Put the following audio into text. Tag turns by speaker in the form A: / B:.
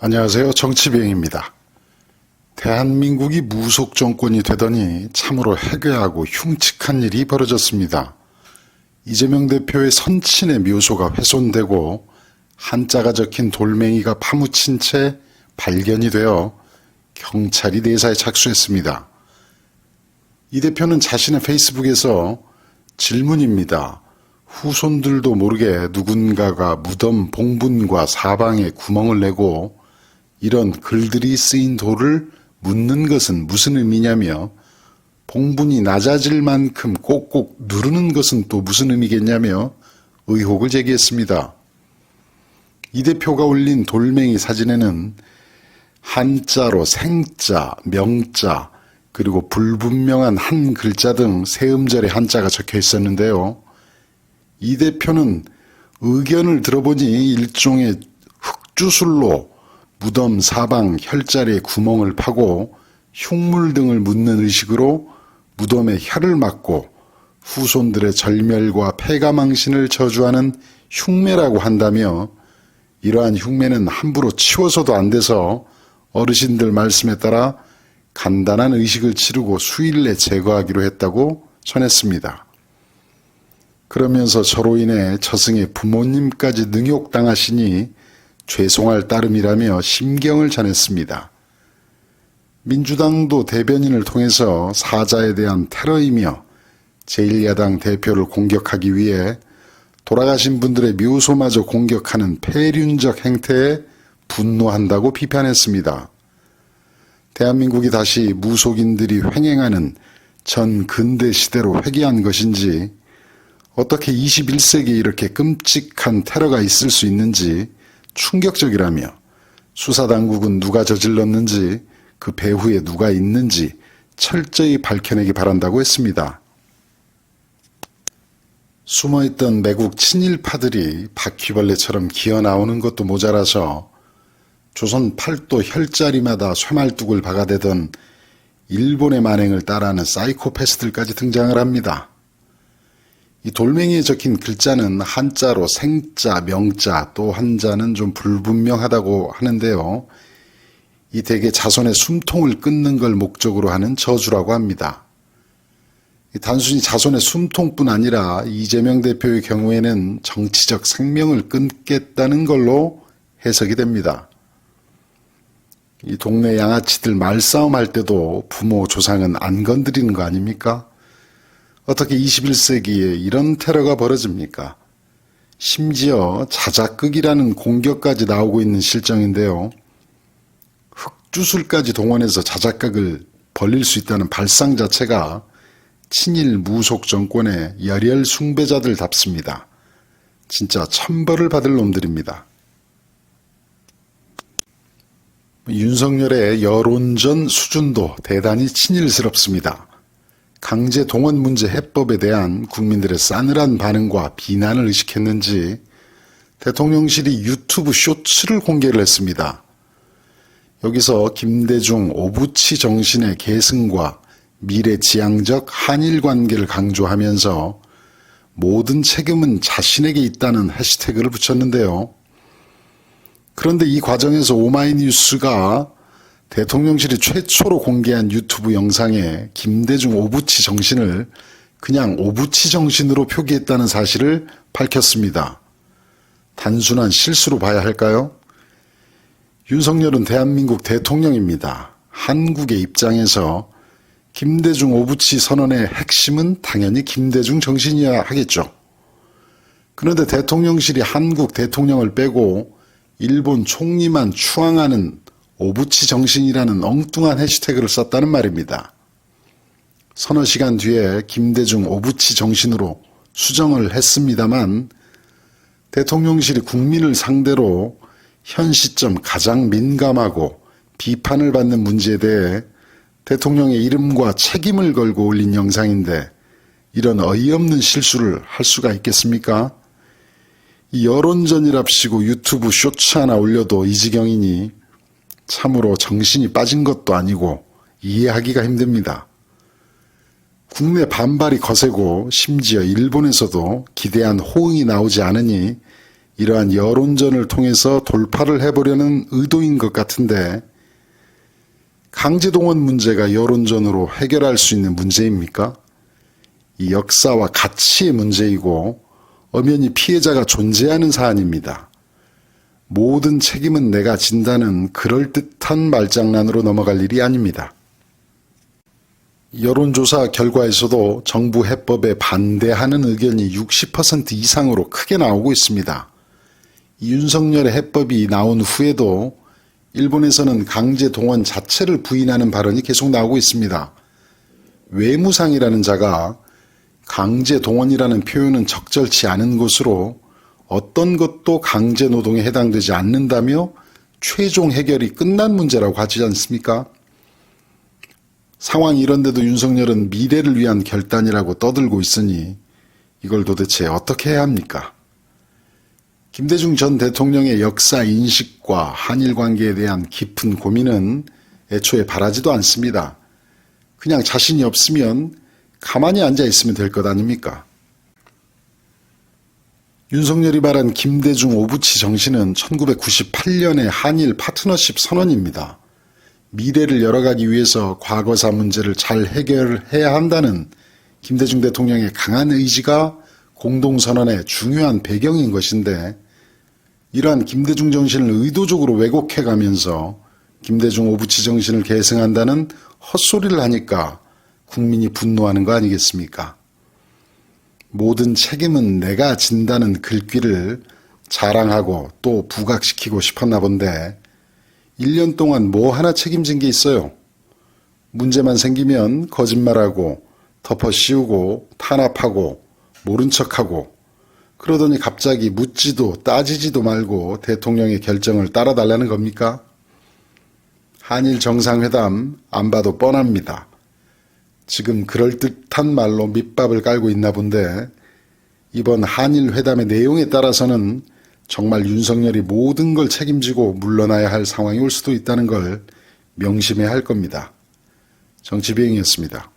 A: 안녕하세요. 정치병입니다. 대한민국이 무속 정권이 되더니 참으로 해괴하고 흉측한 일이 벌어졌습니다. 이재명 대표의 선친의 묘소가 훼손되고 한자가 적힌 돌멩이가 파묻힌 채 발견이 되어 경찰이 내사에 착수했습니다. 이 대표는 자신의 페이스북에서 질문입니다. 후손들도 모르게 누군가가 무덤 봉분과 사방에 구멍을 내고 이런 글들이 쓰인 돌을 묻는 것은 무슨 의미냐며 봉분이 낮아질 만큼 꼭꼭 누르는 것은 또 무슨 의미겠냐며 의혹을 제기했습니다. 이 대표가 올린 돌멩이 사진에는 한자로 생자, 명자, 그리고 불분명한 한 글자 등 세 음절의 한자가 적혀 있었는데요. 이 대표는 의견을 들어보니 일종의 흙주술로 무덤 사방 혈자리에 구멍을 파고 흉물 등을 묻는 의식으로 무덤에 혈을 맞고 후손들의 절멸과 패가망신을 저주하는 흉매라고 한다며 이러한 흉매는 함부로 치워서도 안 돼서 어르신들 말씀에 따라 간단한 의식을 치르고 수일 내 제거하기로 했다고 전했습니다. 그러면서 저로 인해 저승의 부모님까지 능욕당하시니 죄송할 따름이라며 심경을 전했습니다. 민주당도 대변인을 통해서 사자에 대한 테러이며 제1야당 대표를 공격하기 위해 돌아가신 분들의 묘소마저 공격하는 폐륜적 행태에 분노한다고 비판했습니다. 대한민국이 다시 무속인들이 횡행하는 전 근대 시대로 회귀한 것인지 어떻게 21세기에 이렇게 끔찍한 테러가 있을 수 있는지 충격적이라며 수사당국은 누가 저질렀는지 그 배후에 누가 있는지 철저히 밝혀내기 바란다고 했습니다. 숨어있던 매국 친일파들이 바퀴벌레처럼 기어나오는 것도 모자라서 조선 팔도 혈자리마다 쇠말뚝을 박아대던 일본의 만행을 따라하는 사이코패스들까지 등장을 합니다. 이 돌멩이에 적힌 글자는 한자로 생자, 명자, 또 한자는 좀 불분명하다고 하는데요. 이 대개 자손의 숨통을 끊는 걸 목적으로 하는 저주라고 합니다. 단순히 자손의 숨통뿐 아니라 이재명 대표의 경우에는 정치적 생명을 끊겠다는 걸로 해석이 됩니다. 이 동네 양아치들 말싸움 할 때도 부모 조상은 안 건드리는 거 아닙니까? 어떻게 21세기에 이런 테러가 벌어집니까? 심지어 자작극이라는 공격까지 나오고 있는 실정인데요. 흑주술까지 동원해서 자작극을 벌릴 수 있다는 발상 자체가 친일 무속 정권의 열혈 숭배자들답습니다. 진짜 천벌을 받을 놈들입니다. 윤석열의 여론전 수준도 대단히 친일스럽습니다. 강제 동원 문제 해법에 대한 국민들의 싸늘한 반응과 비난을 의식했는지 대통령실이 유튜브 쇼츠를 공개를 했습니다. 여기서 김대중 오부치 정신의 계승과 미래지향적 한일 관계를 강조하면서 모든 책임은 자신에게 있다는 해시태그를 붙였는데요. 그런데 이 과정에서 오마이뉴스가 대통령실이 최초로 공개한 유튜브 영상에 김대중 오부치 정신을 그냥 오부치 정신으로 표기했다는 사실을 밝혔습니다. 단순한 실수로 봐야 할까요? 윤석열은 대한민국 대통령입니다. 한국의 입장에서 김대중 오부치 선언의 핵심은 당연히 김대중 정신이어야 하겠죠. 그런데 대통령실이 한국 대통령을 빼고 일본 총리만 추앙하는 오부치 정신이라는 엉뚱한 해시태그를 썼다는 말입니다. 서너 시간 뒤에 김대중 오부치 정신으로 수정을 했습니다만 대통령실이 국민을 상대로 현 시점 가장 민감하고 비판을 받는 문제에 대해 대통령의 이름과 책임을 걸고 올린 영상인데 이런 어이없는 실수를 할 수가 있겠습니까? 이 여론전이랍시고 유튜브 쇼츠 하나 올려도 이 지경이니 참으로 정신이 빠진 것도 아니고 이해하기가 힘듭니다. 국내 반발이 거세고 심지어 일본에서도 기대한 호응이 나오지 않으니 이러한 여론전을 통해서 돌파를 해보려는 의도인 것 같은데, 강제동원 문제가 여론전으로 해결할 수 있는 문제입니까? 이 역사와 가치의 문제이고 엄연히 피해자가 존재하는 사안입니다. 모든 책임은 내가 진다는 그럴듯한 말장난으로 넘어갈 일이 아닙니다. 여론조사 결과에서도 정부 해법에 반대하는 의견이 60% 이상으로 크게 나오고 있습니다. 윤석열의 해법이 나온 후에도 일본에서는 강제 동원 자체를 부인하는 발언이 계속 나오고 있습니다. 외무상이라는 자가 강제 동원이라는 표현은 적절치 않은 것으로 어떤 것도 강제 노동에 해당되지 않는다며 최종 해결이 끝난 문제라고 하지 않습니까? 상황이 이런데도 윤석열은 미래를 위한 결단이라고 떠들고 있으니 이걸 도대체 어떻게 해야 합니까? 김대중 전 대통령의 역사 인식과 한일 관계에 대한 깊은 고민은 애초에 바라지도 않습니다. 그냥 자신이 없으면 가만히 앉아 있으면 될 것 아닙니까? 윤석열이 말한 김대중 오부치 정신은 1998년의 한일 파트너십 선언입니다. 미래를 열어가기 위해서 과거사 문제를 잘 해결해야 한다는 김대중 대통령의 강한 의지가 공동선언의 중요한 배경인 것인데, 이러한 김대중 정신을 의도적으로 왜곡해가면서 김대중 오부치 정신을 계승한다는 헛소리를 하니까 국민이 분노하는 거 아니겠습니까? 모든 책임은 내가 진다는 글귀를 자랑하고 또 부각시키고 싶었나 본데 1년 동안 뭐 하나 책임진 게 있어요? 문제만 생기면 거짓말하고 덮어씌우고 탄압하고 모른 척하고, 그러더니 갑자기 묻지도 따지지도 말고 대통령의 결정을 따라달라는 겁니까? 한일 정상회담 안 봐도 뻔합니다. 지금 그럴듯한 말로 밑밥을 깔고 있나 본데 이번 한일 회담의 내용에 따라서는 정말 윤석열이 모든 걸 책임지고 물러나야 할 상황이 올 수도 있다는 걸 명심해야 할 겁니다. 정치비행이었습니다.